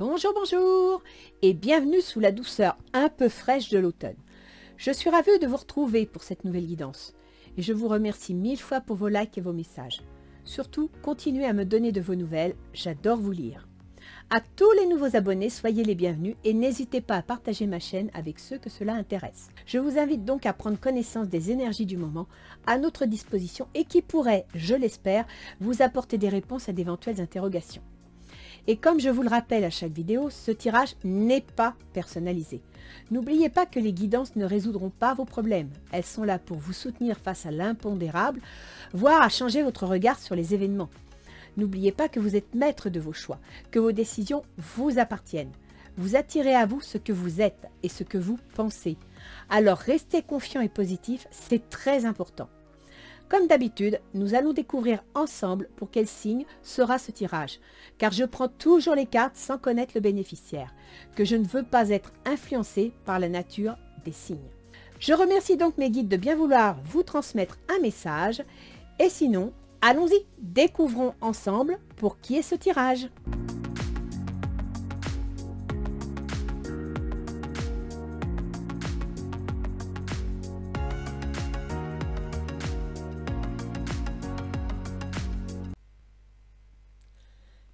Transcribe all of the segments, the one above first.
Bonjour, bonjour et bienvenue sous la douceur un peu fraîche de l'automne. Je suis ravie de vous retrouver pour cette nouvelle guidance et je vous remercie 1000 fois pour vos likes et vos messages. Surtout, continuez à me donner de vos nouvelles, j'adore vous lire. À tous les nouveaux abonnés, soyez les bienvenus et n'hésitez pas à partager ma chaîne avec ceux que cela intéresse. Je vous invite donc à prendre connaissance des énergies du moment à notre disposition et qui pourraient, je l'espère, vous apporter des réponses à d'éventuelles interrogations. Et comme je vous le rappelle à chaque vidéo, ce tirage n'est pas personnalisé. N'oubliez pas que les guidances ne résoudront pas vos problèmes. Elles sont là pour vous soutenir face à l'impondérable, voire à changer votre regard sur les événements. N'oubliez pas que vous êtes maître de vos choix, que vos décisions vous appartiennent. Vous attirez à vous ce que vous êtes et ce que vous pensez. Alors restez confiant et positif, c'est très important. Comme d'habitude, nous allons découvrir ensemble pour quel signe sera ce tirage, car je prends toujours les cartes sans connaître le bénéficiaire, que je ne veux pas être influencé par la nature des signes. Je remercie donc mes guides de bien vouloir vous transmettre un message, et sinon, allons-y, découvrons ensemble pour qui est ce tirage.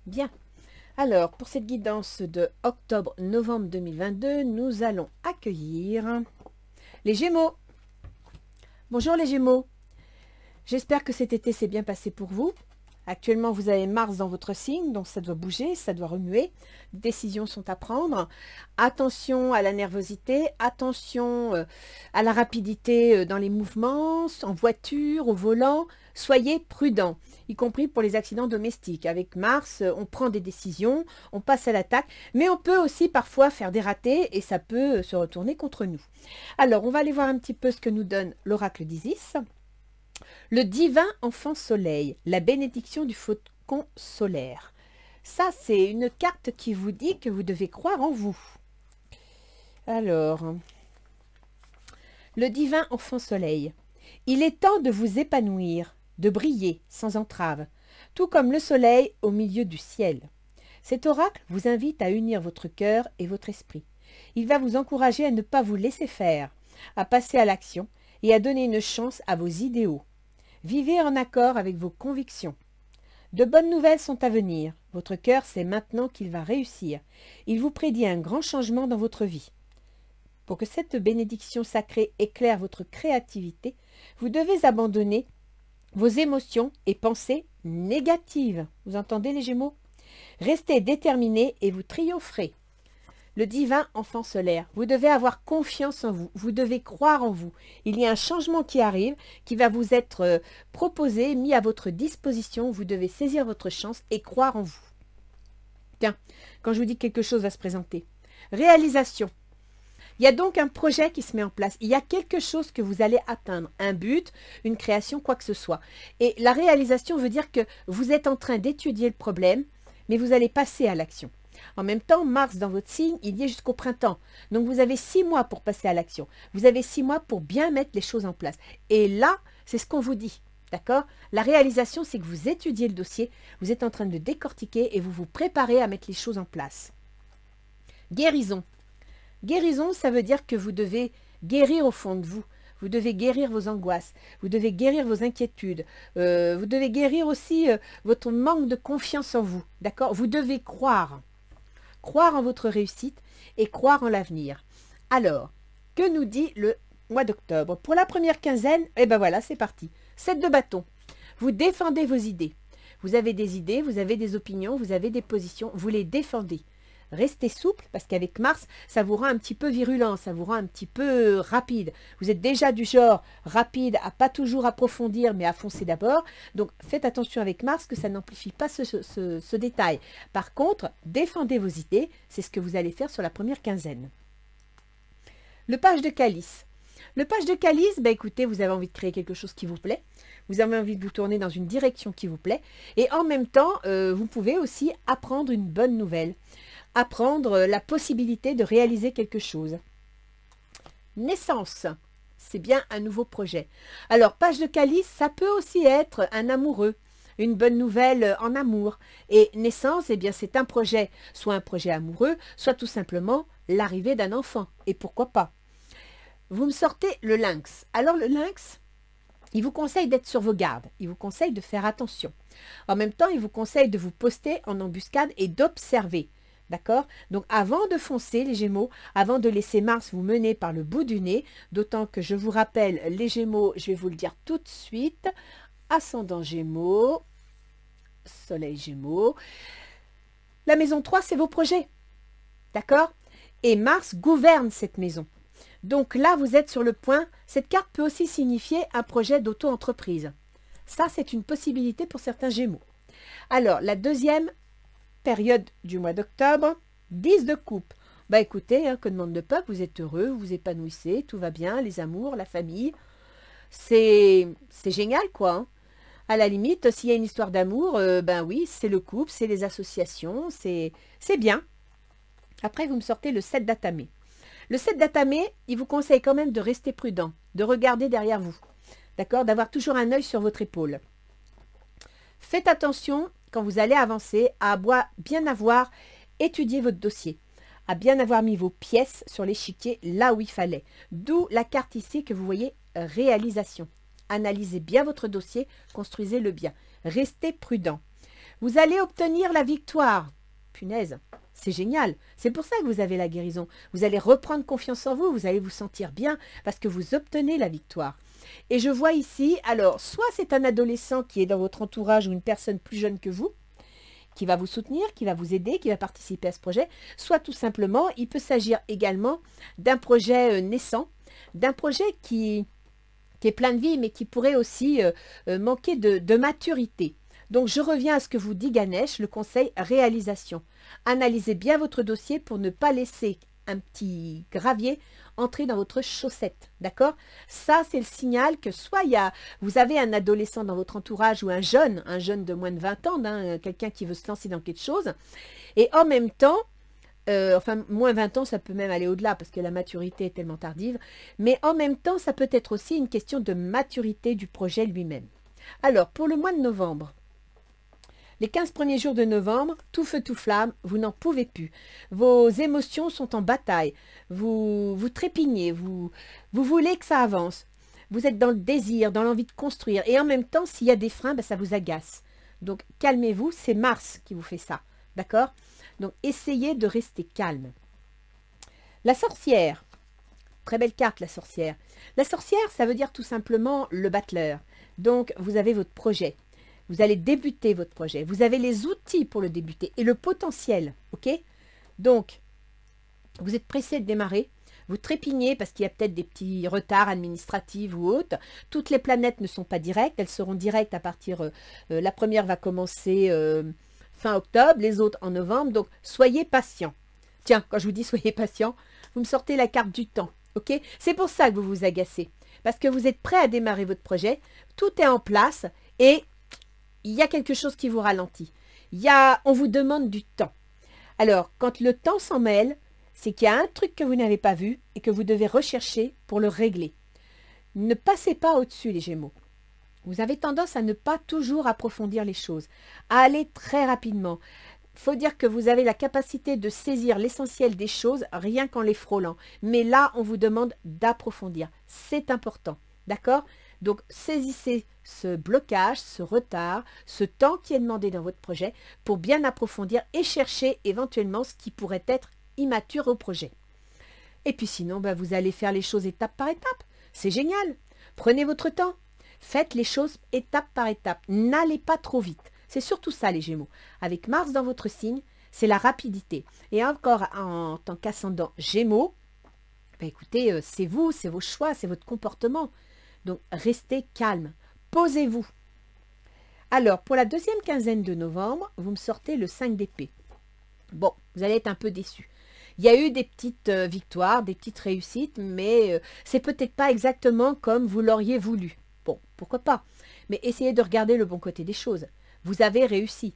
Bien, alors pour cette guidance de octobre-novembre 2022, nous allons accueillir les Gémeaux. Bonjour les Gémeaux, j'espère que cet été s'est bien passé pour vous. Actuellement, vous avez Mars dans votre signe, donc ça doit bouger, ça doit remuer. Des décisions sont à prendre. Attention à la nervosité, attention à la rapidité dans les mouvements, en voiture, au volant. Soyez prudents, y compris pour les accidents domestiques. Avec Mars, on prend des décisions, on passe à l'attaque, mais on peut aussi parfois faire des ratés et ça peut se retourner contre nous. Alors, on va aller voir un petit peu ce que nous donne l'oracle d'Isis. Le divin enfant soleil, la bénédiction du faucon solaire. Ça, c'est une carte qui vous dit que vous devez croire en vous. Alors, le divin enfant soleil. Il est temps de vous épanouir, de briller sans entrave, tout comme le soleil au milieu du ciel. Cet oracle vous invite à unir votre cœur et votre esprit. Il va vous encourager à ne pas vous laisser faire, à passer à l'action et à donner une chance à vos idéaux. Vivez en accord avec vos convictions. De bonnes nouvelles sont à venir. Votre cœur sait maintenant qu'il va réussir. Il vous prédit un grand changement dans votre vie. Pour que cette bénédiction sacrée éclaire votre créativité, vous devez abandonner vos émotions et pensées négatives. Vous entendez les Gémeaux? Restez déterminés et vous triompherez. Le divin enfant solaire, vous devez avoir confiance en vous, vous devez croire en vous. Il y a un changement qui arrive, qui va vous être proposé, mis à votre disposition. Vous devez saisir votre chance et croire en vous. Tiens, quand je vous dis que quelque chose va se présenter. Réalisation. Il y a donc un projet qui se met en place. Il y a quelque chose que vous allez atteindre, un but, une création, quoi que ce soit. Et la réalisation veut dire que vous êtes en train d'étudier le problème, mais vous allez passer à l'action. En même temps, Mars dans votre signe, il y est jusqu'au printemps. Donc vous avez 6 mois pour passer à l'action. Vous avez 6 mois pour bien mettre les choses en place. Et là, c'est ce qu'on vous dit. D'accord? La réalisation, c'est que vous étudiez le dossier, vous êtes en train de le décortiquer et vous vous préparez à mettre les choses en place. Guérison. Guérison, ça veut dire que vous devez guérir au fond de vous. Vous devez guérir vos angoisses, vous devez guérir vos inquiétudes, vous devez guérir aussi votre manque de confiance en vous. D'accord? Vous devez croire. Croire en votre réussite et croire en l'avenir. Alors, que nous dit le mois d'octobre? Pour la première quinzaine, et ben voilà, c'est parti. 7 de bâton. Vous défendez vos idées. Vous avez des idées, vous avez des opinions, vous avez des positions, vous les défendez. Restez souple parce qu'avec Mars, ça vous rend un petit peu virulent, ça vous rend un petit peu rapide. Vous êtes déjà du genre rapide à pas toujours approfondir mais à foncer d'abord. Donc faites attention avec Mars que ça n'amplifie pas ce détail. Par contre, défendez vos idées, c'est ce que vous allez faire sur la première quinzaine. Le page de calice. Le page de calice, ben écoutez, vous avez envie de créer quelque chose qui vous plaît. Vous avez envie de vous tourner dans une direction qui vous plaît. Et en même temps, vous pouvez aussi apprendre une bonne nouvelle. Apprendre la possibilité de réaliser quelque chose. Naissance, c'est bien un nouveau projet. Alors, page de calice, ça peut aussi être un amoureux, une bonne nouvelle en amour. Et naissance, eh bien c'est un projet, soit un projet amoureux, soit tout simplement l'arrivée d'un enfant. Et pourquoi pas? Vous me sortez le lynx. Alors le lynx, il vous conseille d'être sur vos gardes, il vous conseille de faire attention. En même temps, il vous conseille de vous poster en embuscade et d'observer. D'accord? Donc avant de foncer les Gémeaux, avant de laisser Mars vous mener par le bout du nez, d'autant que je vous rappelle, les Gémeaux, je vais vous le dire tout de suite, ascendant Gémeaux, Soleil Gémeaux, la maison 3, c'est vos projets. D'accord? Et Mars gouverne cette maison. Donc là, vous êtes sur le point, cette carte peut aussi signifier un projet d'auto-entreprise. Ça, c'est une possibilité pour certains Gémeaux. Alors, la deuxième période du mois d'octobre, 10 de coupe. Bah écoutez, hein, que demande le peuple, vous êtes heureux, vous vous épanouissez, tout va bien, les amours, la famille. C'est génial, quoi. Hein. À la limite, s'il y a une histoire d'amour, ben oui, c'est le couple, c'est les associations, c'est bien. Après, vous me sortez le 7 d'Atamé. Le 7 d'Atamé, il vous conseille quand même de rester prudent, de regarder derrière vous, d'accord, d'avoir toujours un œil sur votre épaule. Faites attention, quand vous allez avancer, à bien avoir étudié votre dossier, à bien avoir mis vos pièces sur l'échiquier là où il fallait. D'où la carte ici que vous voyez, réalisation. Analysez bien votre dossier, construisez-le bien. Restez prudent. Vous allez obtenir la victoire. Punaise, c'est génial. C'est pour ça que vous avez la guérison. Vous allez reprendre confiance en vous, vous allez vous sentir bien parce que vous obtenez la victoire. Et je vois ici, alors, soit c'est un adolescent qui est dans votre entourage ou une personne plus jeune que vous, qui va vous soutenir, qui va vous aider, qui va participer à ce projet, soit tout simplement, il peut s'agir également d'un projet naissant, d'un projet qui est plein de vie, mais qui pourrait aussi manquer de maturité. Donc, je reviens à ce que vous dit Ganesh, le conseil réalisation. Analysez bien votre dossier pour ne pas laisser un petit gravier entrer dans votre chaussette, d'accord? Ça, c'est le signal que soit vous avez un adolescent dans votre entourage ou un jeune de moins de 20 ans, hein, quelqu'un qui veut se lancer dans quelque chose, et en même temps, enfin, moins 20 ans, ça peut même aller au-delà parce que la maturité est tellement tardive, mais en même temps, ça peut être aussi une question de maturité du projet lui-même. Alors, pour le mois de novembre, les 15 premiers jours de novembre, tout feu, tout flamme, vous n'en pouvez plus. Vos émotions sont en bataille. Vous trépignez, vous voulez que ça avance. Vous êtes dans le désir, dans l'envie de construire. Et en même temps, s'il y a des freins, ben, ça vous agace. Donc, calmez-vous, c'est Mars qui vous fait ça. D'accord? Donc, essayez de rester calme. La sorcière. Très belle carte, la sorcière. La sorcière, ça veut dire tout simplement le battleur. Donc, vous avez votre projet. Vous allez débuter votre projet. Vous avez les outils pour le débuter et le potentiel. Ok? Donc, vous êtes pressé de démarrer. Vous trépignez parce qu'il y a peut-être des petits retards administratifs ou autres. Toutes les planètes ne sont pas directes. Elles seront directes à partir... la première va commencer fin octobre, les autres en novembre. Donc, soyez patient. Tiens, quand je vous dis soyez patient, vous me sortez la carte du temps. Ok? C'est pour ça que vous vous agacez. Parce que vous êtes prêt à démarrer votre projet. Tout est en place et... il y a quelque chose qui vous ralentit. On vous demande du temps. Alors, quand le temps s'en mêle, c'est qu'il y a un truc que vous n'avez pas vu et que vous devez rechercher pour le régler. Ne passez pas au-dessus, les Gémeaux. Vous avez tendance à ne pas toujours approfondir les choses, à aller très rapidement. Il faut dire que vous avez la capacité de saisir l'essentiel des choses rien qu'en les frôlant. Mais là, on vous demande d'approfondir. C'est important. D'accord ? Donc, saisissez ce blocage, ce retard, ce temps qui est demandé dans votre projet pour bien approfondir et chercher éventuellement ce qui pourrait être immature au projet. Et puis sinon, ben, vous allez faire les choses étape par étape. C'est génial. Prenez votre temps. Faites les choses étape par étape. N'allez pas trop vite. C'est surtout ça, les Gémeaux. Avec Mars dans votre signe, c'est la rapidité. Et encore en tant qu'ascendant Gémeaux, ben, écoutez, c'est vous, c'est vos choix, c'est votre comportement. Donc, restez calme. Posez-vous. Alors, pour la deuxième quinzaine de novembre, vous me sortez le 5 d'épée. Bon, vous allez être un peu déçus. Il y a eu des petites victoires, des petites réussites, mais c'est peut-être pas exactement comme vous l'auriez voulu. Bon, pourquoi pas? Mais essayez de regarder le bon côté des choses. Vous avez réussi.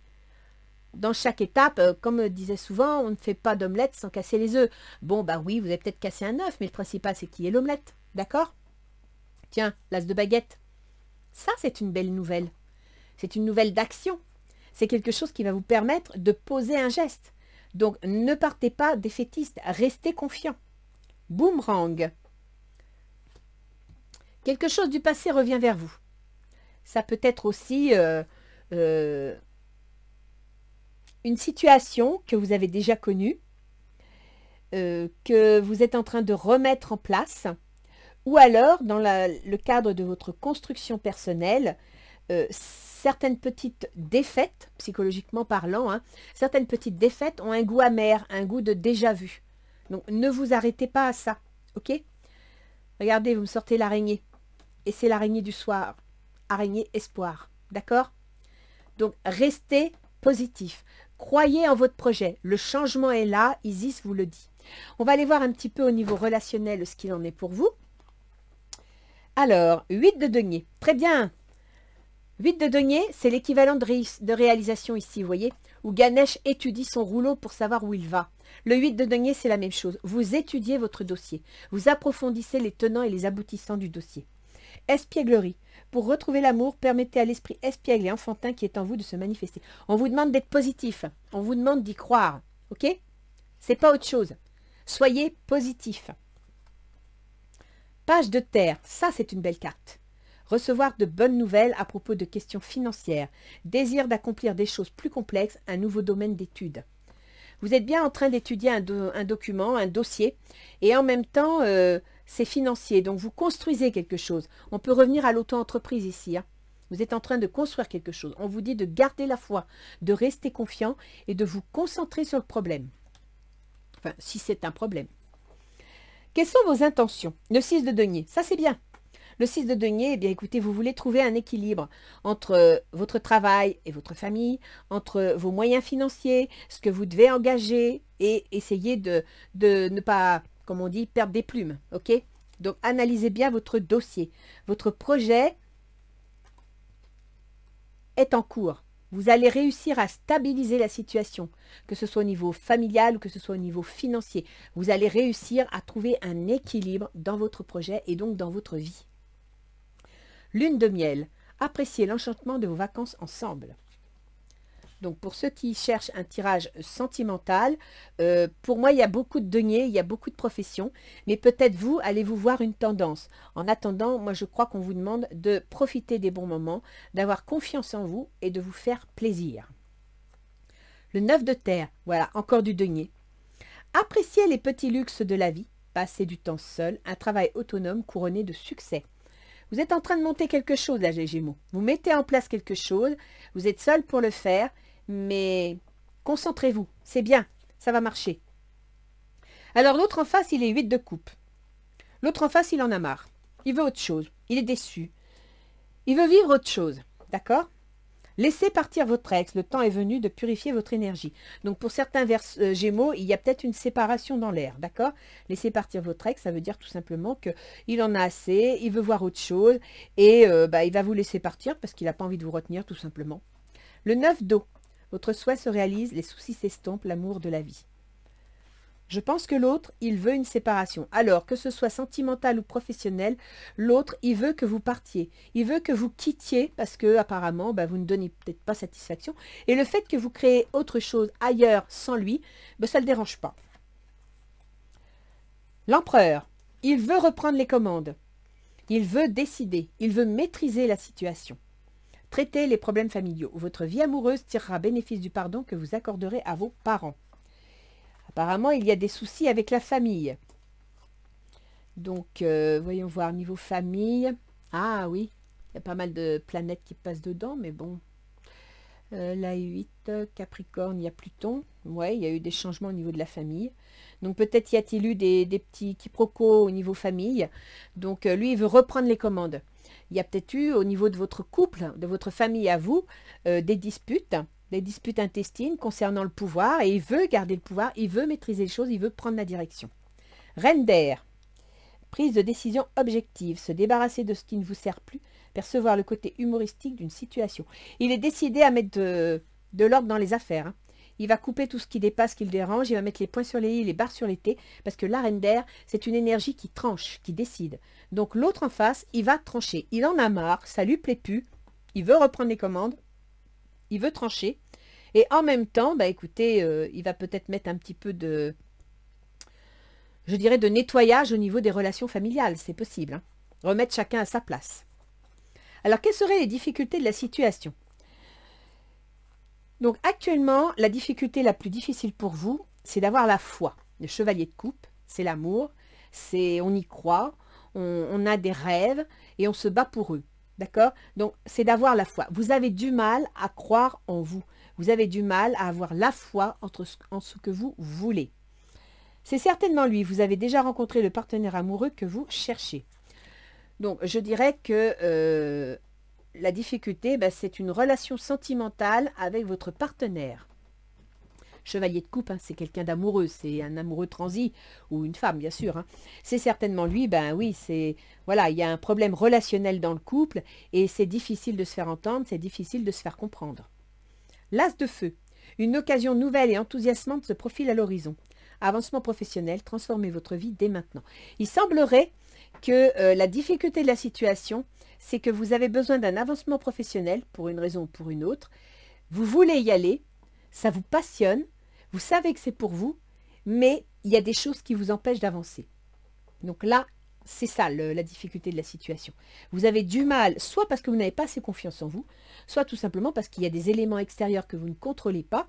Dans chaque étape, comme disait souvent, on ne fait pas d'omelette sans casser les œufs. Bon, bah oui, vous avez peut-être cassé un œuf, mais le principal, c'est qui est l'omelette. D'accord? Tiens, l'as de baguette. Ça, c'est une belle nouvelle. c'est une nouvelle d'action. C'est quelque chose qui va vous permettre de poser un geste. Donc, ne partez pas défaitiste, restez confiant. Boomerang. Quelque chose du passé revient vers vous. Ça peut être aussi une situation que vous avez déjà connue, que vous êtes en train de remettre en place, ou alors, dans le cadre de votre construction personnelle, certaines petites défaites, psychologiquement parlant, hein, certaines petites défaites ont un goût amer, un goût de déjà-vu. Donc, ne vous arrêtez pas à ça, ok? Regardez, vous me sortez l'araignée. Et c'est l'araignée du soir. Araignée espoir, d'accord? Donc, restez positif. Croyez en votre projet. Le changement est là, Isis vous le dit. On va aller voir un petit peu au niveau relationnel ce qu'il en est pour vous. Alors, 8 de denier. Très bien. 8 de denier, c'est l'équivalent de réalisation ici, vous voyez, où Ganesh étudie son rouleau pour savoir où il va. Le 8 de denier, c'est la même chose. Vous étudiez votre dossier. Vous approfondissez les tenants et les aboutissants du dossier. Espièglerie. Pour retrouver l'amour, permettez à l'esprit espiègle et enfantin qui est en vous de se manifester. On vous demande d'être positif. On vous demande d'y croire. Ok? C'est pas autre chose. Soyez positif. Page de terre. Ça, c'est une belle carte. Recevoir de bonnes nouvelles à propos de questions financières. Désir d'accomplir des choses plus complexes, un nouveau domaine d'étude. Vous êtes bien en train d'étudier un document, un dossier, et en même temps, c'est financier. Donc, vous construisez quelque chose. On peut revenir à l'auto-entreprise ici. Hein. Vous êtes en train de construire quelque chose. On vous dit de garder la foi, de rester confiant et de vous concentrer sur le problème. Enfin, si c'est un problème. Quelles sont vos intentions? Le 6 de denier, ça c'est bien. Le 6 de denier, eh bien écoutez, vous voulez trouver un équilibre entre votre travail et votre famille, entre vos moyens financiers, ce que vous devez engager et essayer de ne pas, comme on dit, perdre des plumes. Ok? Donc, analysez bien votre dossier. Votre projet est en cours. Vous allez réussir à stabiliser la situation, que ce soit au niveau familial ou que ce soit au niveau financier. Vous allez réussir à trouver un équilibre dans votre projet et donc dans votre vie. Lune de miel. Appréciez l'enchantement de vos vacances ensemble. Donc, pour ceux qui cherchent un tirage sentimental, pour moi, il y a beaucoup de deniers, il y a beaucoup de professions, mais peut-être vous, allez-vous voir une tendance. En attendant, moi, je crois qu'on vous demande de profiter des bons moments, d'avoir confiance en vous et de vous faire plaisir. Le 9 de terre, voilà, encore du denier. Appréciez les petits luxes de la vie, passez du temps seul, un travail autonome couronné de succès. Vous êtes en train de monter quelque chose, là, les Gémeaux. Vous mettez en place quelque chose, vous êtes seul pour le faire, mais concentrez-vous, c'est bien, ça va marcher. Alors, l'autre en face, il est 8 de coupe. L'autre en face, il en a marre. Il veut autre chose, il est déçu. Il veut vivre autre chose, d'accord? Laissez partir votre ex, le temps est venu de purifier votre énergie. Donc, pour certains Gémeaux, il y a peut-être une séparation dans l'air, d'accord? Laissez partir votre ex, ça veut dire tout simplement qu'il en a assez, il veut voir autre chose, et il va vous laisser partir parce qu'il n'a pas envie de vous retenir, tout simplement. Le 9 d'eau, votre souhait se réalise, les soucis s'estompent, l'amour de la vie. Je pense que l'autre, il veut une séparation. Alors, que ce soit sentimental ou professionnel, l'autre, il veut que vous partiez. Il veut que vous quittiez parce que apparemment, vous ne donnez peut-être pas satisfaction. Et le fait que vous créez autre chose ailleurs sans lui, ça ne le dérange pas. L'empereur, il veut reprendre les commandes. Il veut décider. Il veut maîtriser la situation. Traitez les problèmes familiaux. Votre vie amoureuse tirera bénéfice du pardon que vous accorderez à vos parents. Apparemment, il y a des soucis avec la famille. Donc, voyons voir, niveau famille. Ah oui, il y a pas mal de planètes qui passent dedans, mais bon. La 8, Capricorne, il y a Pluton. Ouais, il y a eu des changements au niveau de la famille. Donc, peut-être y a-t-il eu des petits quiproquos au niveau famille. Donc, lui, il veut reprendre les commandes. Il y a peut-être eu, au niveau de votre couple, de votre famille à vous, des disputes intestines concernant le pouvoir, et il veut garder le pouvoir, il veut maîtriser les choses, il veut prendre la direction. Reine d'air, prise de décision objective, se débarrasser de ce qui ne vous sert plus, percevoir le côté humoristique d'une situation. Il est décidé à mettre de l'ordre dans les affaires. Hein. Il va couper tout ce qui dépasse, qui le dérange, il va mettre les points sur les i, les barres sur les t, parce que la reine d'air, c'est une énergie qui tranche, qui décide. Donc l'autre en face, il va trancher. Il en a marre, ça lui plaît plus, il veut reprendre les commandes, il veut trancher. Et en même temps, bah écoutez, il va peut-être mettre un petit peu de, je dirais, de nettoyage au niveau des relations familiales. C'est possible, hein. Remettre chacun à sa place. Alors, quelles seraient les difficultés de la situation? Donc, actuellement, la difficulté la plus difficile pour vous, c'est d'avoir la foi. Le chevalier de coupe, c'est l'amour, on y croit, on a des rêves et on se bat pour eux. D'accord? Donc, c'est d'avoir la foi. Vous avez du mal à croire en vous. Vous avez du mal à avoir la foi en ce que vous voulez. C'est certainement lui. Vous avez déjà rencontré le partenaire amoureux que vous cherchez. Donc, je dirais que la difficulté, ben, c'est une relation sentimentale avec votre partenaire. Chevalier de coupe, hein, c'est quelqu'un d'amoureux, c'est un amoureux transi, ou une femme, bien sûr. Hein. C'est certainement lui, ben oui, voilà, il y a un problème relationnel dans le couple, et c'est difficile de se faire entendre, c'est difficile de se faire comprendre. L'as de feu, une occasion nouvelle et enthousiasmante se profile à l'horizon. Avancement professionnel, transformez votre vie dès maintenant. Il semblerait que la difficulté de la situation, c'est que vous avez besoin d'un avancement professionnel, pour une raison ou pour une autre. Vous voulez y aller, ça vous passionne, vous savez que c'est pour vous, mais il y a des choses qui vous empêchent d'avancer. Donc là, c'est ça la difficulté de la situation. Vous avez du mal, soit parce que vous n'avez pas assez confiance en vous, soit tout simplement parce qu'il y a des éléments extérieurs que vous ne contrôlez pas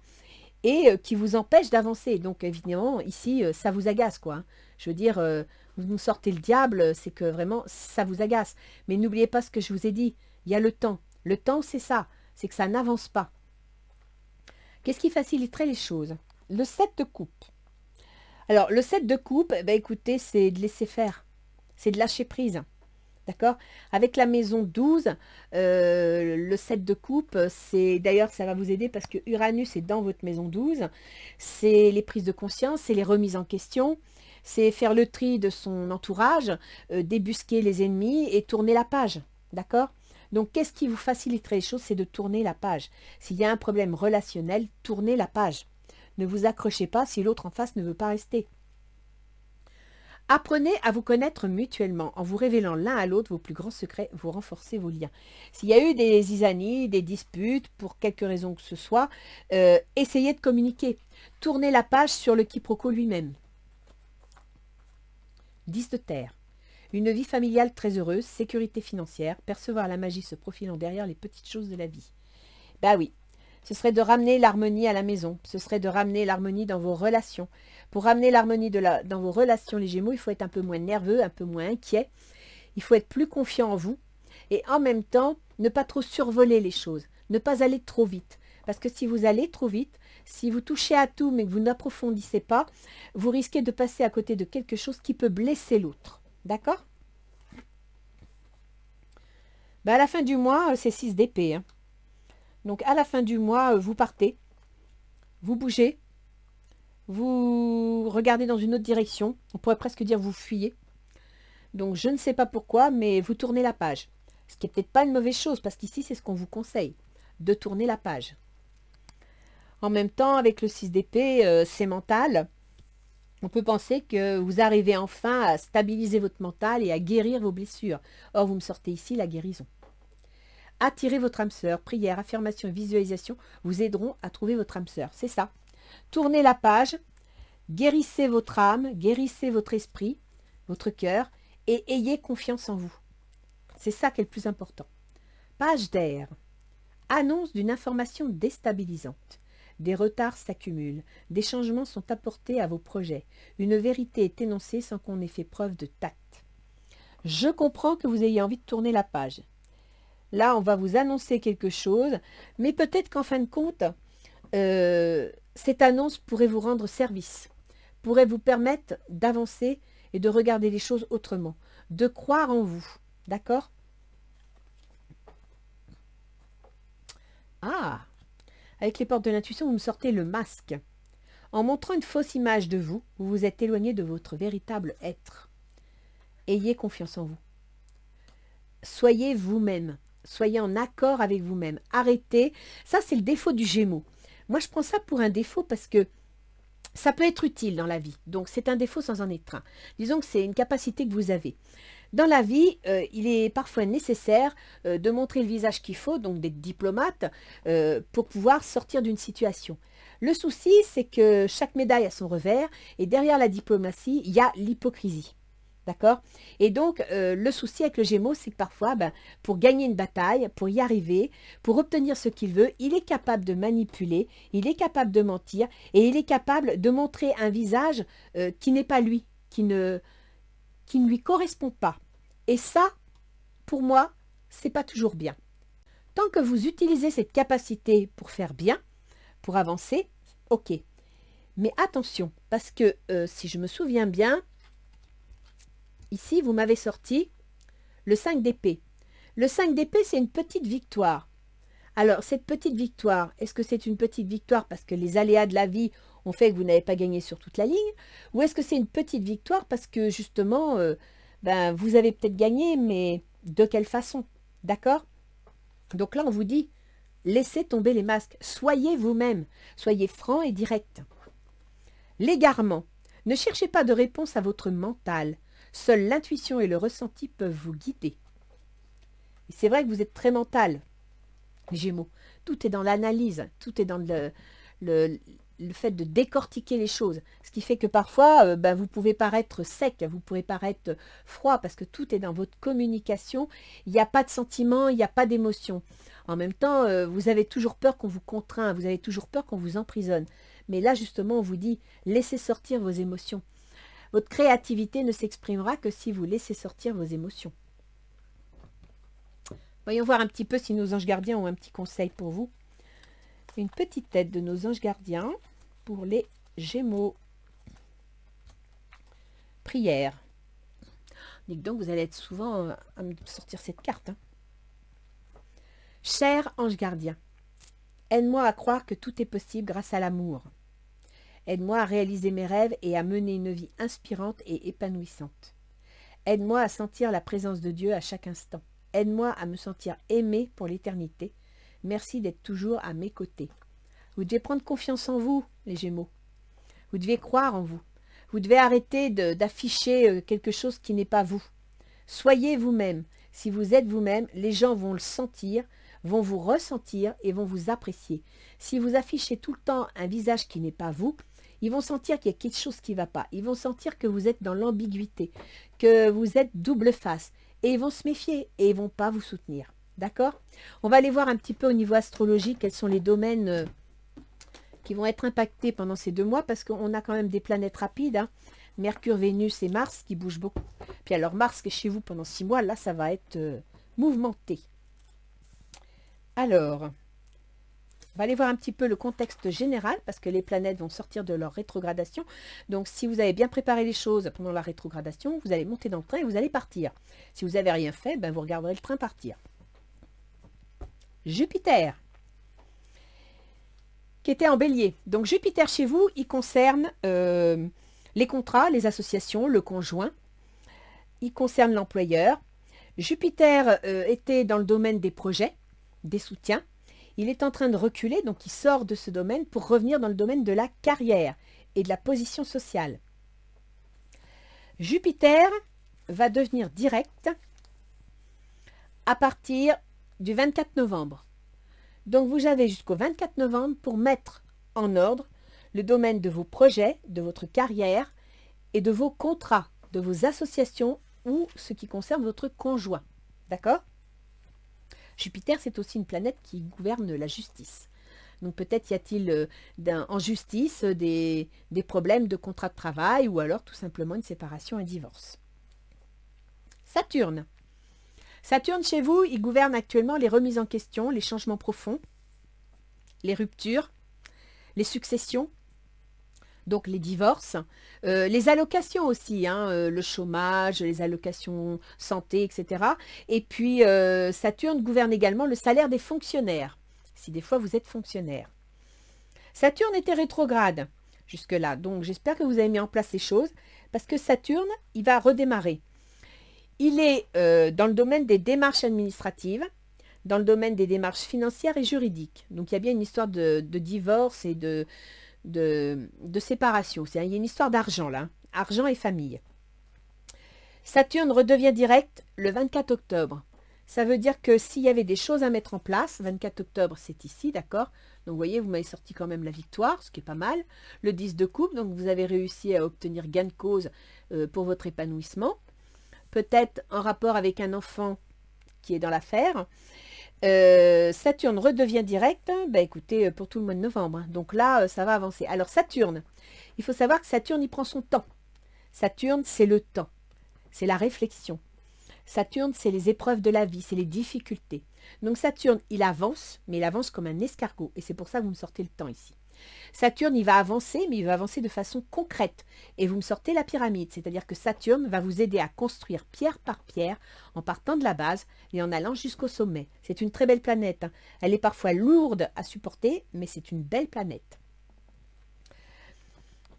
et qui vous empêchent d'avancer. Donc évidemment, ici, ça vous agace, quoi. Hein. Je veux dire, vous nous sortez le diable, c'est que vraiment, ça vous agace. Mais n'oubliez pas ce que je vous ai dit, il y a le temps. Le temps, c'est ça, c'est que ça n'avance pas. Qu'est-ce qui faciliterait les choses? Le 7 de coupe. Alors, le 7 de coupe, ben, écoutez, c'est de laisser faire. C'est de lâcher prise. D'accord? Avec la maison 12, le 7 de coupe, c'est d'ailleurs, ça va vous aider parce que Uranus est dans votre maison 12. C'est les prises de conscience, c'est les remises en question, c'est faire le tri de son entourage, débusquer les ennemis et tourner la page. D'accord? Donc, qu'est-ce qui vous faciliterait les choses? C'est de tourner la page. S'il y a un problème relationnel, tournez la page. Ne vous accrochez pas si l'autre en face ne veut pas rester. Apprenez à vous connaître mutuellement. En vous révélant l'un à l'autre vos plus grands secrets, vous renforcez vos liens. S'il y a eu des zizanies, des disputes, pour quelque raison que ce soit, essayez de communiquer. Tournez la page sur le quiproquo lui-même. 10 de terre. Une vie familiale très heureuse, sécurité financière, percevoir la magie se profilant derrière les petites choses de la vie. Ben oui, ce serait de ramener l'harmonie à la maison, ce serait de ramener l'harmonie dans vos relations. Pour ramener l'harmonie dans vos relations, les Gémeaux, il faut être un peu moins nerveux, un peu moins inquiet, il faut être plus confiant en vous et en même temps, ne pas trop survoler les choses, ne pas aller trop vite. Parce que si vous allez trop vite, si vous touchez à tout mais que vous n'approfondissez pas, vous risquez de passer à côté de quelque chose qui peut blesser l'autre. D'accord? Ben à la fin du mois, c'est 6 d'épée. Hein. Donc, à la fin du mois, vous partez, vous bougez, vous regardez dans une autre direction. On pourrait presque dire vous fuyez. Donc, je ne sais pas pourquoi, mais vous tournez la page. Ce qui n'est peut-être pas une mauvaise chose, parce qu'ici, c'est ce qu'on vous conseille, de tourner la page. En même temps, avec le 6 d'épée, c'est mental. On peut penser que vous arrivez enfin à stabiliser votre mental et à guérir vos blessures. Or, vous me sortez ici la guérison. Attirez votre âme sœur, prière, affirmation et visualisation vous aideront à trouver votre âme sœur. C'est ça. Tournez la page, guérissez votre âme, guérissez votre esprit, votre cœur et ayez confiance en vous. C'est ça qui est le plus important. Page d'air. Annonce d'une information déstabilisante. Des retards s'accumulent, des changements sont apportés à vos projets. Une vérité est énoncée sans qu'on ait fait preuve de tact. Je comprends que vous ayez envie de tourner la page. Là, on va vous annoncer quelque chose, mais peut-être qu'en fin de compte, cette annonce pourrait vous rendre service, pourrait vous permettre d'avancer et de regarder les choses autrement, de croire en vous. D'accord? Ah! Avec les portes de l'intuition, vous me sortez le masque. En montrant une fausse image de vous, vous vous êtes éloigné de votre véritable être. Ayez confiance en vous. Soyez vous-même. Soyez en accord avec vous-même. Arrêtez. Ça, c'est le défaut du Gémeaux. Moi, je prends ça pour un défaut parce que ça peut être utile dans la vie. Donc, c'est un défaut sans en être un. Disons que c'est une capacité que vous avez. Dans la vie, il est parfois nécessaire de montrer le visage qu'il faut, donc d'être diplomate, pour pouvoir sortir d'une situation. Le souci, c'est que chaque médaille a son revers, et derrière la diplomatie, il y a l'hypocrisie. D'accord? Et donc, le souci avec le Gémeaux, c'est que parfois, pour gagner une bataille, pour y arriver, pour obtenir ce qu'il veut, il est capable de manipuler, il est capable de mentir, et il est capable de montrer un visage qui n'est pas lui, qui ne lui correspond pas. Et ça, pour moi, c'est pas toujours bien. Tant que vous utilisez cette capacité pour faire bien, pour avancer, ok. Mais attention, parce que si je me souviens bien, ici, vous m'avez sorti le 5 d'épée. Le 5 d'épée, c'est une petite victoire. Alors, cette petite victoire, est-ce que c'est une petite victoire parce que les aléas de la vie ont fait que vous n'avez pas gagné sur toute la ligne? Ou est-ce que c'est une petite victoire parce que, justement, vous avez peut-être gagné, mais de quelle façon? D'accord? Donc là, on vous dit, laissez tomber les masques. Soyez vous-même. Soyez franc et direct. L'égarement. Ne cherchez pas de réponse à votre mental. Seule l'intuition et le ressenti peuvent vous guider. Et c'est vrai que vous êtes très mental, les Gémeaux. Tout est dans l'analyse, tout est dans le fait de décortiquer les choses. Ce qui fait que parfois, vous pouvez paraître sec, vous pouvez paraître froid, parce que tout est dans votre communication. Il n'y a pas de sentiment, il n'y a pas d'émotion. En même temps, vous avez toujours peur qu'on vous contraint, vous avez toujours peur qu'on vous emprisonne. Mais là, justement, on vous dit, laissez sortir vos émotions. Votre créativité ne s'exprimera que si vous laissez sortir vos émotions. Voyons voir un petit peu si nos anges gardiens ont un petit conseil pour vous. Une petite tête de nos anges gardiens pour les Gémeaux. Prière. Dites donc, vous allez être souvent à me sortir cette carte. Hein. Cher ange gardien, aide-moi à croire que tout est possible grâce à l'amour. Aide-moi à réaliser mes rêves et à mener une vie inspirante et épanouissante. Aide-moi à sentir la présence de Dieu à chaque instant. Aide-moi à me sentir aimé pour l'éternité. Merci d'être toujours à mes côtés. Vous devez prendre confiance en vous, les Gémeaux. Vous devez croire en vous. Vous devez arrêter d'afficher quelque chose qui n'est pas vous. Soyez vous-même. Si vous êtes vous-même, les gens vont le sentir, vont vous ressentir et vont vous apprécier. Si vous affichez tout le temps un visage qui n'est pas vous, ils vont sentir qu'il y a quelque chose qui ne va pas. Ils vont sentir que vous êtes dans l'ambiguïté, que vous êtes double face. Et ils vont se méfier et ils ne vont pas vous soutenir. D'accord? On va aller voir un petit peu au niveau astrologique quels sont les domaines qui vont être impactés pendant ces 2 mois parce qu'on a quand même des planètes rapides. Hein. Mercure, Vénus et Mars qui bougent beaucoup. Puis alors Mars qui est chez vous pendant 6 mois, là ça va être mouvementé. Alors, on va aller voir un petit peu le contexte général parce que les planètes vont sortir de leur rétrogradation. Donc, si vous avez bien préparé les choses pendant la rétrogradation, vous allez monter dans le train et vous allez partir. Si vous n'avez rien fait, vous regarderez le train partir. Jupiter, qui était en bélier. Donc, Jupiter chez vous, il concerne les contrats, les associations, le conjoint. Il concerne l'employeur. Jupiter était dans le domaine des projets, des soutiens. Il est en train de reculer, donc il sort de ce domaine pour revenir dans le domaine de la carrière et de la position sociale. Jupiter va devenir direct à partir du 24 novembre. Donc vous avez jusqu'au 24 novembre pour mettre en ordre le domaine de vos projets, de votre carrière et de vos contrats, de vos associations ou ce qui concerne votre conjoint. D'accord ? Jupiter, c'est aussi une planète qui gouverne la justice. Donc peut-être y a-t-il en justice des problèmes de contrat de travail ou alors tout simplement une séparation, un divorce. Saturne. Saturne, chez vous, il gouverne actuellement les remises en question, les changements profonds, les ruptures, les successions, donc les divorces, les allocations aussi, hein, le chômage, les allocations santé, etc. Et puis, Saturne gouverne également le salaire des fonctionnaires, si des fois vous êtes fonctionnaire. Saturne était rétrograde jusque-là, donc j'espère que vous avez mis en place ces choses, parce que Saturne, il va redémarrer. Il est dans le domaine des démarches administratives, dans le domaine des démarches financières et juridiques. Donc, il y a bien une histoire de divorce et de séparation. Il y a une histoire d'argent là, argent et famille. Saturne redevient direct le 24 octobre. Ça veut dire que s'il y avait des choses à mettre en place, 24 octobre, c'est ici, d'accord? Donc, vous voyez, vous m'avez sorti quand même la victoire, ce qui est pas mal. Le 10 de coupe, donc vous avez réussi à obtenir gain de cause pour votre épanouissement. Peut-être en rapport avec un enfant qui est dans l'affaire. Saturne redevient direct, bah écoutez, pour tout le mois de novembre. Hein. Donc là, ça va avancer. Alors, Saturne, il faut savoir que Saturne, il prend son temps. Saturne, c'est le temps. C'est la réflexion. Saturne, c'est les épreuves de la vie, c'est les difficultés. Donc Saturne, il avance, mais il avance comme un escargot. Et c'est pour ça que vous me sortez le temps ici. Saturne, il va avancer, mais il va avancer de façon concrète. Et vous me sortez la pyramide, c'est-à-dire que Saturne va vous aider à construire pierre par pierre, en partant de la base et en allant jusqu'au sommet. C'est une très belle planète. Hein. Elle est parfois lourde à supporter, mais c'est une belle planète.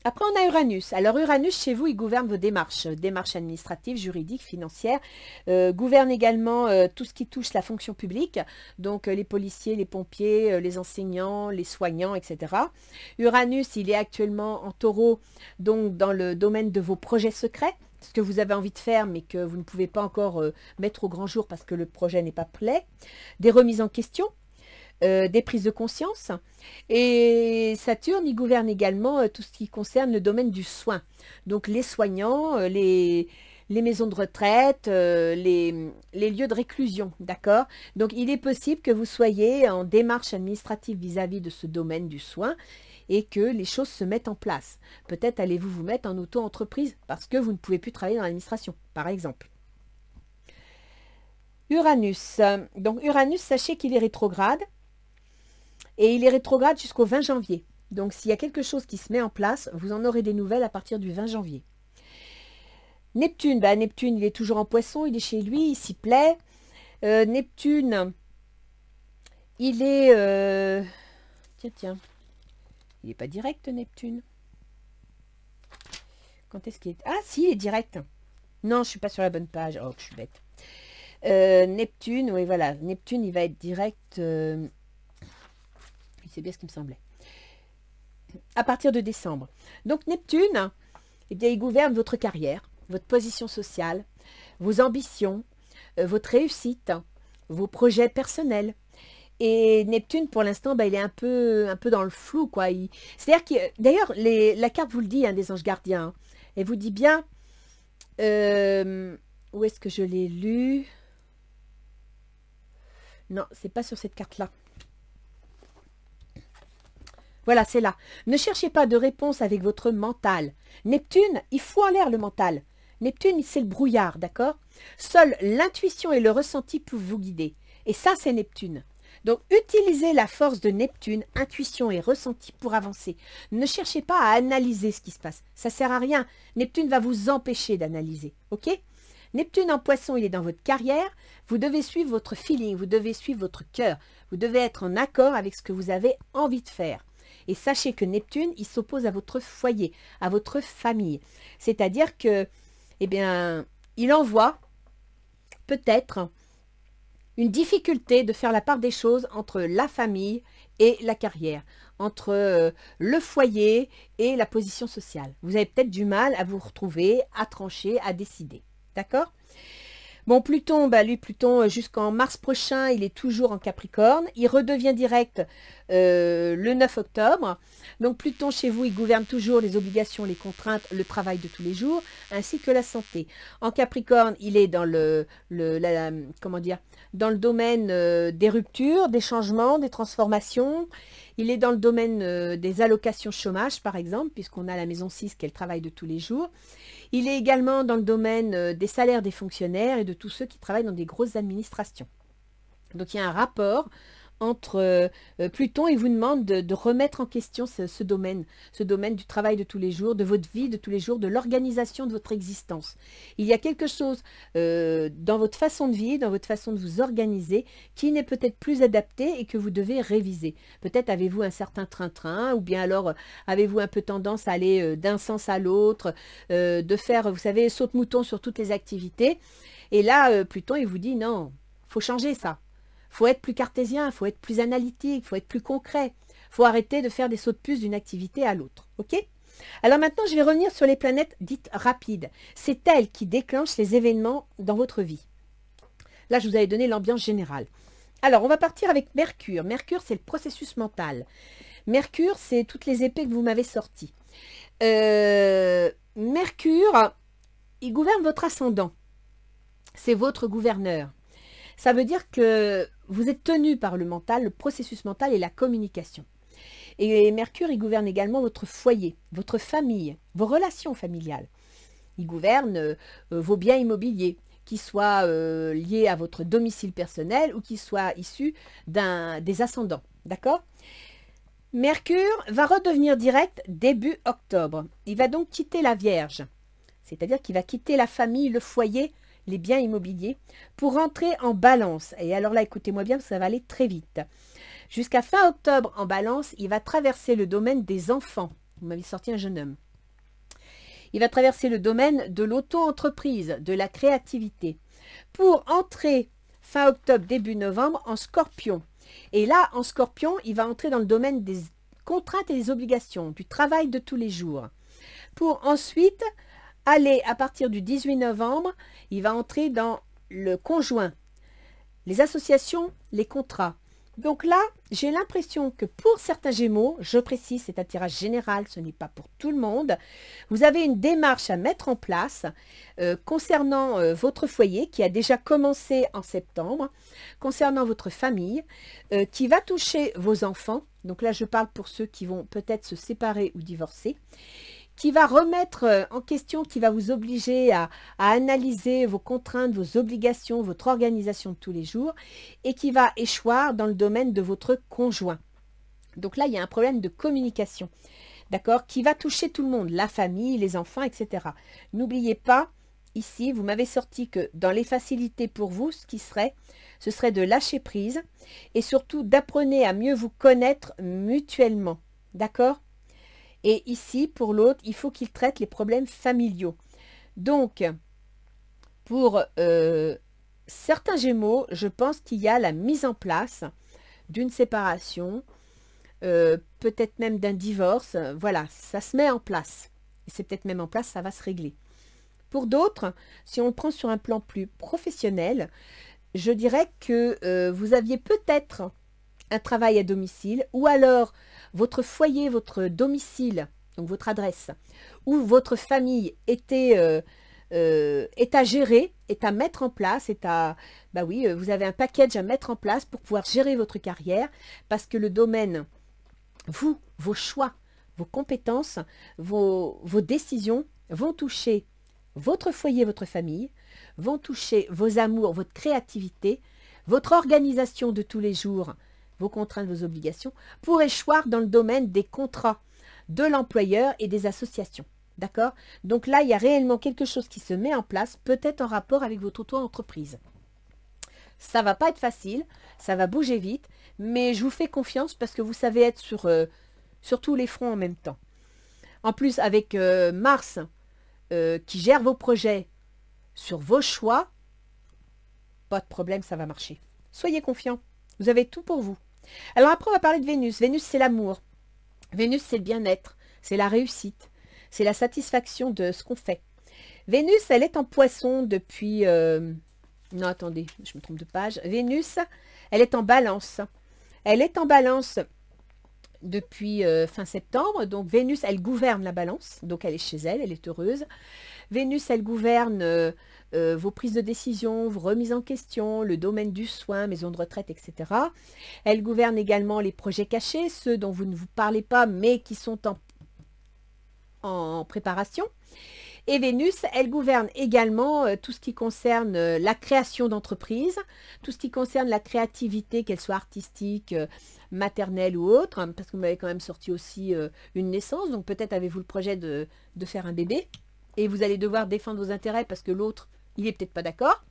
Après, on a Uranus. Alors, Uranus, chez vous, il gouverne vos démarches administratives, juridiques, financières, gouverne également tout ce qui touche la fonction publique, donc les policiers, les pompiers, les enseignants, les soignants, etc. Uranus, il est actuellement en taureau, donc dans le domaine de vos projets secrets, ce que vous avez envie de faire, mais que vous ne pouvez pas encore mettre au grand jour parce que le projet n'est pas prêt, des remises en question, des prises de conscience. Et Saturne, il gouverne également tout ce qui concerne le domaine du soin. Donc les soignants, les maisons de retraite, les lieux de réclusion, d'accord? Donc il est possible que vous soyez en démarche administrative vis-à-vis de ce domaine du soin et que les choses se mettent en place. Peut-être allez-vous vous mettre en auto-entreprise parce que vous ne pouvez plus travailler dans l'administration, par exemple. Uranus. Donc Uranus, sachez qu'il est rétrograde. Et il est rétrograde jusqu'au 20 janvier. Donc, s'il y a quelque chose qui se met en place, vous en aurez des nouvelles à partir du 20 janvier. Neptune, Neptune, il est toujours en poisson, il est chez lui, il s'y plaît. Neptune, il est... Tiens, il n'est pas direct, Neptune. Quand est-ce qu'il est... Ah, si, il est direct. Non, je ne suis pas sur la bonne page. Oh, je suis bête. Neptune, oui, voilà. Neptune, il va être direct... C'est bien ce qui me semblait. À partir de décembre. Donc Neptune, eh bien, il gouverne votre carrière, votre position sociale, vos ambitions, votre réussite, vos projets personnels. Et Neptune, pour l'instant, il est un peu dans le flou, quoi. C'est-à-dire que, d'ailleurs, la carte vous le dit, hein, des anges gardiens. Hein, elle vous dit bien, où est-ce que je l'ai lu? Non, c'est pas sur cette carte-là. Voilà, c'est là. Ne cherchez pas de réponse avec votre mental. Neptune, il fout en l'air le mental. Neptune, c'est le brouillard, d'accord? Seule l'intuition et le ressenti peuvent vous guider. Et ça, c'est Neptune. Donc, utilisez la force de Neptune, intuition et ressenti pour avancer. Ne cherchez pas à analyser ce qui se passe. Ça ne sert à rien. Neptune va vous empêcher d'analyser, ok? Neptune en poisson, il est dans votre carrière. Vous devez suivre votre feeling, vous devez suivre votre cœur. Vous devez être en accord avec ce que vous avez envie de faire. Et sachez que Neptune, il s'oppose à votre foyer, à votre famille. C'est-à-dire que, eh bien, il envoie peut-être une difficulté de faire la part des choses entre la famille et la carrière, entre le foyer et la position sociale. Vous avez peut-être du mal à vous retrouver, à trancher, à décider. D'accord ? Bon, Pluton, lui, Pluton, jusqu'en mars prochain, il est toujours en Capricorne. Il redevient direct le 9 octobre. Donc, Pluton, chez vous, il gouverne toujours les obligations, les contraintes, le travail de tous les jours, ainsi que la santé. En Capricorne, il est dans dans le domaine des ruptures, des changements, des transformations. Il est dans le domaine des allocations chômage, par exemple, puisqu'on a la maison 6 qui est le travail de tous les jours. Il est également dans le domaine des salaires des fonctionnaires et de tous ceux qui travaillent dans des grosses administrations. Donc, il y a un rapport entre Pluton et vous demande de remettre en question ce domaine du travail de tous les jours, de votre vie de tous les jours, de l'organisation de votre existence. Il y a quelque chose dans votre façon de vivre, dans votre façon de vous organiser, qui n'est peut-être plus adapté et que vous devez réviser. Peut-être avez-vous un certain train-train, ou bien alors avez-vous un peu tendance à aller d'un sens à l'autre, de faire, vous savez, saute-mouton sur toutes les activités. Et là, Pluton, il vous dit non, il faut changer ça. Il faut être plus cartésien, il faut être plus analytique, il faut être plus concret. Il faut arrêter de faire des sauts de puce d'une activité à l'autre. Ok ? Alors maintenant, je vais revenir sur les planètes dites rapides. C'est elles qui déclenchent les événements dans votre vie. Là, je vous avais donné l'ambiance générale. Alors, on va partir avec Mercure. Mercure, c'est le processus mental. Mercure, c'est toutes les épées que vous m'avez sorties. Mercure, il gouverne votre ascendant. C'est votre gouverneur. Ça veut dire que vous êtes tenu par le mental, le processus mental et la communication. Et Mercure, il gouverne également votre foyer, votre famille, vos relations familiales. Il gouverne vos biens immobiliers, qui soient liés à votre domicile personnel ou qui soient issus des ascendants. D'accord? Mercure va redevenir direct début octobre. Il va donc quitter la Vierge. C'est-à-dire qu'il va quitter la famille, le foyer, les biens immobiliers, pour rentrer en Balance. Et alors là, écoutez-moi bien, parce que ça va aller très vite. Jusqu'à fin octobre, en Balance, il va traverser le domaine des enfants. Vous m'avez sorti un jeune homme. Il va traverser le domaine de l'auto-entreprise, de la créativité, pour entrer fin octobre, début novembre, en Scorpion. Et là, en Scorpion, il va entrer dans le domaine des contraintes et des obligations, du travail de tous les jours. Pour ensuite aller, à partir du 18 novembre, il va entrer dans le conjoint, les associations, les contrats. Donc là, j'ai l'impression que pour certains Gémeaux, je précise, c'est un tirage général, ce n'est pas pour tout le monde, vous avez une démarche à mettre en place concernant votre foyer qui a déjà commencé en septembre, concernant votre famille, qui va toucher vos enfants. Donc là, je parle pour ceux qui vont peut-être se séparer ou divorcer, qui va remettre en question, qui va vous obliger à analyser vos contraintes, vos obligations, votre organisation de tous les jours, et qui va échoir dans le domaine de votre conjoint. Donc là, il y a un problème de communication, d'accord, qui va toucher tout le monde, la famille, les enfants, etc. N'oubliez pas, ici, vous m'avez sorti que dans les facilités pour vous, ce serait de lâcher prise, et surtout d'apprenez à mieux vous connaître mutuellement, d'accord? Et ici, pour l'autre, il faut qu'il traite les problèmes familiaux. Donc, pour certains Gémeaux, je pense qu'il y a la mise en place d'une séparation, peut-être même d'un divorce. Voilà, ça se met en place. Et c'est peut-être même en place, ça va se régler. Pour d'autres, si on le prend sur un plan plus professionnel, je dirais que vous aviez peut-être un travail à domicile, ou alors votre foyer, votre domicile, donc votre adresse, ou votre famille est à gérer, est à mettre en place, bah oui, vous avez un package à mettre en place pour pouvoir gérer votre carrière, parce que le domaine, vous, vos choix, vos compétences, vos décisions vont toucher votre foyer, votre famille, vont toucher vos amours, votre créativité, votre organisation de tous les jours, vos contraintes, vos obligations, pour échoir dans le domaine des contrats de l'employeur et des associations. D'accord? Donc là, il y a réellement quelque chose qui se met en place, peut-être en rapport avec votre auto-entreprise. Ça ne va pas être facile, ça va bouger vite, mais je vous fais confiance parce que vous savez être sur tous les fronts en même temps. En plus, avec Mars qui gère vos projets sur vos choix, pas de problème, ça va marcher. Soyez confiants, vous avez tout pour vous. Alors après, on va parler de Vénus. Vénus, c'est l'amour. Vénus, c'est le bien-être, c'est la réussite, c'est la satisfaction de ce qu'on fait. Vénus, elle est en Poisson depuis... non, attendez, je me trompe de page. Vénus, elle est en Balance. Elle est en Balance depuis fin septembre. Donc Vénus, elle gouverne la Balance. Donc elle est chez elle, elle est heureuse. Vénus, elle gouverne vos prises de décision, vos remises en question, le domaine du soin, maison de retraite, etc. Elle gouverne également les projets cachés, ceux dont vous ne vous parlez pas, mais qui sont en préparation. Et Vénus, elle gouverne également tout ce qui concerne la création d'entreprises, tout ce qui concerne la créativité, qu'elle soit artistique, maternelle ou autre, hein, parce que vous m'avez quand même sorti aussi une naissance, donc peut-être avez-vous le projet de faire un bébé, et vous allez devoir défendre vos intérêts parce que l'autre, il n'est peut-être pas d'accord.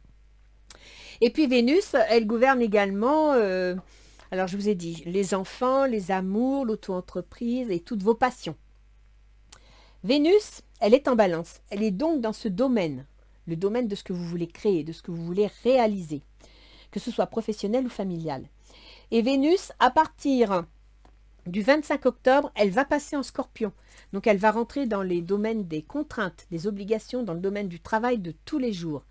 Et puis Vénus, elle gouverne également, alors je vous ai dit, les enfants, les amours, l'auto-entreprise et toutes vos passions. Vénus, elle est en Balance. Elle est donc dans ce domaine, le domaine de ce que vous voulez créer, de ce que vous voulez réaliser, que ce soit professionnel ou familial. Et Vénus, à partir Du 25 octobre, elle va passer en Scorpion. Donc, elle va rentrer dans les domaines des contraintes, des obligations, dans le domaine du travail de tous les jours,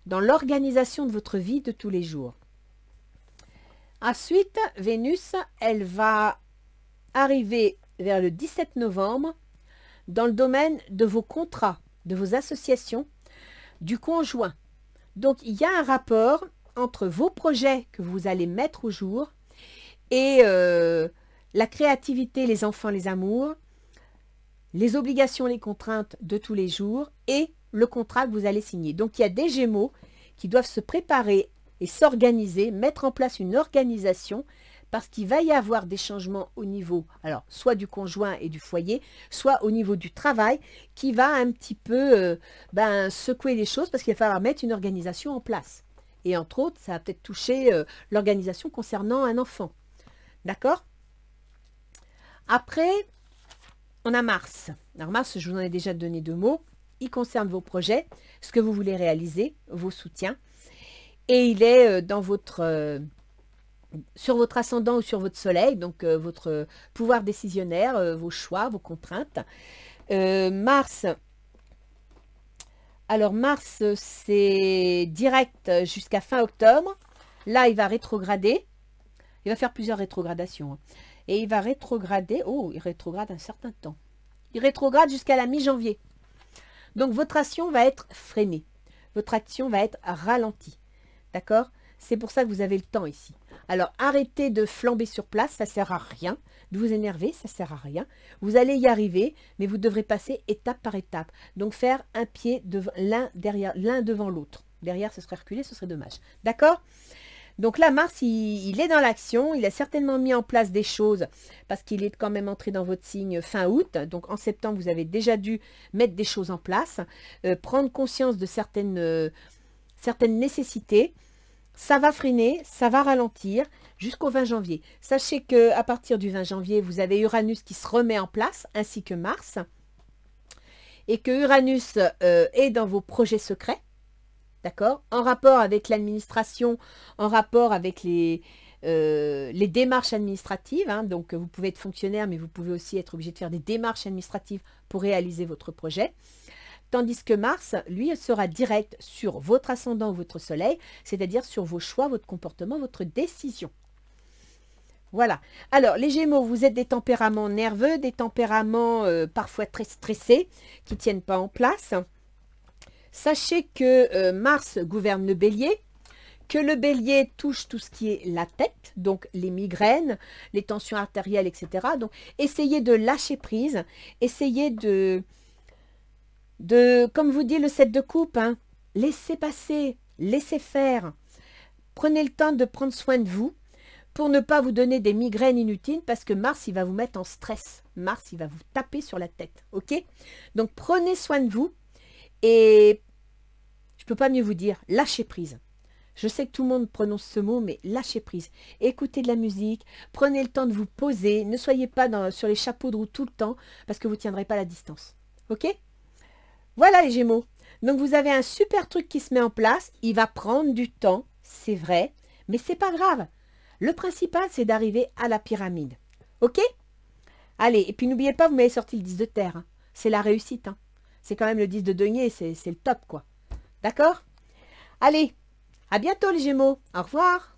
dans l'organisation de votre vie de tous les jours. Ensuite, Vénus, elle va arriver vers le 17 novembre dans le domaine de vos contrats, de vos associations, du conjoint. Donc, il y a un rapport entre vos projets que vous allez mettre au jour et la créativité, les enfants, les amours, les obligations, les contraintes de tous les jours et le contrat que vous allez signer. Donc, il y a des Gémeaux qui doivent se préparer et s'organiser, mettre en place une organisation parce qu'il va y avoir des changements au niveau, alors, soit du conjoint et du foyer, soit au niveau du travail qui va un petit peu secouer les choses parce qu'il va falloir mettre une organisation en place. Et entre autres, ça va peut-être toucher l'organisation concernant un enfant. D'accord? Après, on a Mars. Alors Mars, je vous en ai déjà donné 2 mots. Il concerne vos projets, ce que vous voulez réaliser, vos soutiens. Et il est dans sur votre ascendant ou sur votre soleil, donc votre pouvoir décisionnaire, vos choix, vos contraintes. Mars, alors Mars, c'est direct jusqu'à fin octobre. Là, il va rétrograder. Il va faire plusieurs rétrogradations, hein. Et il va rétrograder, il rétrograde un certain temps. Il rétrograde jusqu'à la mi-janvier. Donc, votre action va être freinée. Votre action va être ralentie. D'accord? C'est pour ça que vous avez le temps ici. Alors, arrêtez de flamber sur place, ça ne sert à rien. De vous énerver, ça ne sert à rien. Vous allez y arriver, mais vous devrez passer étape par étape. Donc, faire un pied l'un devant l'autre. Derrière, ce serait reculé, ce serait dommage. D'accord? Donc là, Mars, il est dans l'action. Il a certainement mis en place des choses parce qu'il est quand même entré dans votre signe fin août. Donc en septembre, vous avez déjà dû mettre des choses en place, prendre conscience de certaines nécessités. Ça va freiner, ça va ralentir jusqu'au 20 janvier. Sachez qu'à partir du 20 janvier, vous avez Uranus qui se remet en place, ainsi que Mars. Et que Uranus est dans vos projets secrets. D'accord? En rapport avec l'administration, en rapport avec les démarches administratives. Hein, donc, vous pouvez être fonctionnaire, mais vous pouvez aussi être obligé de faire des démarches administratives pour réaliser votre projet. Tandis que Mars, lui, sera direct sur votre ascendant ou votre soleil, c'est-à-dire sur vos choix, votre comportement, votre décision. Voilà. Alors, les Gémeaux, vous êtes des tempéraments nerveux, des tempéraments parfois très stressés, qui ne tiennent pas en place. Sachez que Mars gouverne le Bélier, que le Bélier touche tout ce qui est la tête, donc les migraines, les tensions artérielles, etc. Donc, essayez de lâcher prise, essayez comme vous dit le 7 de coupe, hein, laissez passer, laissez faire. Prenez le temps de prendre soin de vous pour ne pas vous donner des migraines inutiles parce que Mars, il va vous mettre en stress. Mars, il va vous taper sur la tête, ok? Donc, prenez soin de vous et je ne peux pas mieux vous dire, lâchez prise. Je sais que tout le monde prononce ce mot, mais lâchez prise. Écoutez de la musique, prenez le temps de vous poser, ne soyez pas sur les chapeaux de roue tout le temps, parce que vous ne tiendrez pas la distance. Ok? Voilà les Gémeaux. Donc vous avez un super truc qui se met en place, il va prendre du temps, c'est vrai, mais c'est pas grave. Le principal, c'est d'arriver à la pyramide. Ok? Allez, et puis n'oubliez pas, vous m'avez sorti le 10 de terre. Hein. C'est la réussite. Hein. C'est quand même le 10 de denier, c'est le top, quoi. D'accord? Allez, à bientôt les Gémeaux. Au revoir.